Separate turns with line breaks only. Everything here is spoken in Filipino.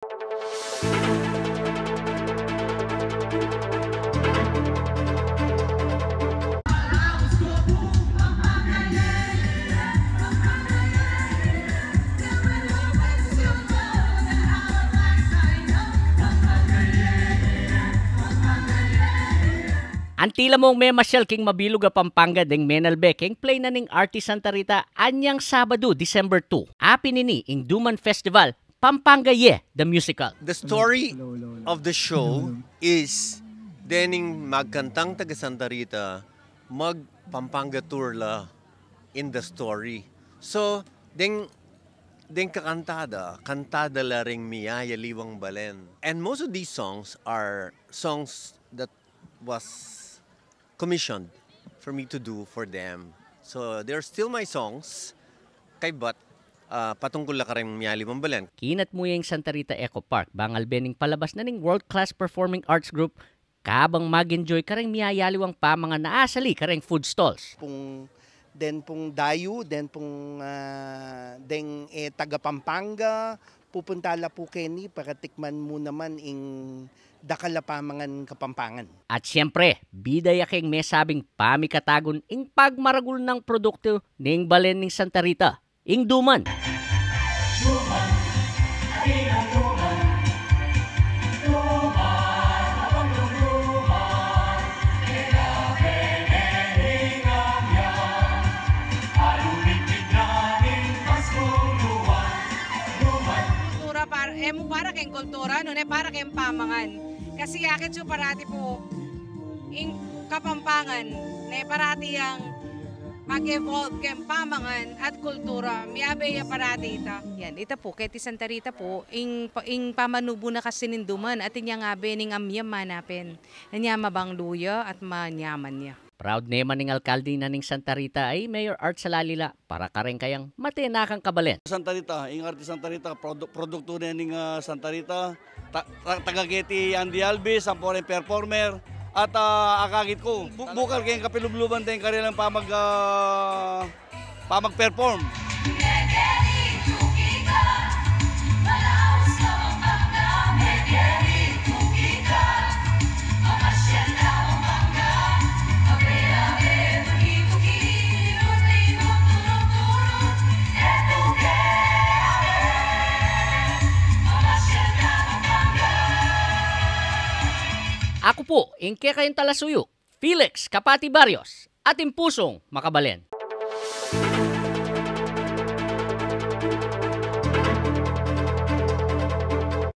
Antila mong may masyal king mabilog a Pampanga deng menalbe king play na ning Artie Santa Rita anyang Sabado, December 2. Api nini ing Duman Festival, Pampanga the musical.
The story of the show is dening magkantang taga Santa Rita, mag Pampanga tour la in the story. So, deng kantada la ring miyaya liwang balen. And most of these songs are songs that was commissioned for me to do for them. So they're still my songs, kay but patungkol la kareng miyali mambalan.
Kinat mo yung Santa Rita Eco Park, bangal bening palabas na ning world-class performing arts group, kabang mag-enjoy kareng miyayaliwang pa mga naasali kareng food stalls.
Pong dayo, taga Pampanga, pupunta la po Kenny para tikman mo naman ing dakalapamangan Kapampangan.
At siyempre, bidaya keng may sabing pamikatagon ing pagmaragul ng produkto ning balen ning Santa Rita, ing Duman.
Para kayong kultura, no, para kayong pamangan. Kasi yakit so parati po, in Kapampangan, parati ang mag-evolve kayong pamangan at kultura. Miyabe ya parati ita. Yan, ita po, kay ti Santa Rita po, ing pamanubo na kasi ninduman at inya nga bening amyam manapin. Nanya mabang luya at manyaman niya.
Proud naman ning alkalde na ning Santa Rita ay Mayor Art Salalila para kareng kayang matinakang kabalen.
Santa Rita, ing Artie Santa Rita, produkto na ning Santa Rita, tagageti Andy Alvis, ang foreign performer, at akagit ko, bukal kayong kapilubluban tayong karilang pamag-perform.
Ako po, ingke kayong talasuyok, Felix Kapati Barrios, ating pusong makabalen.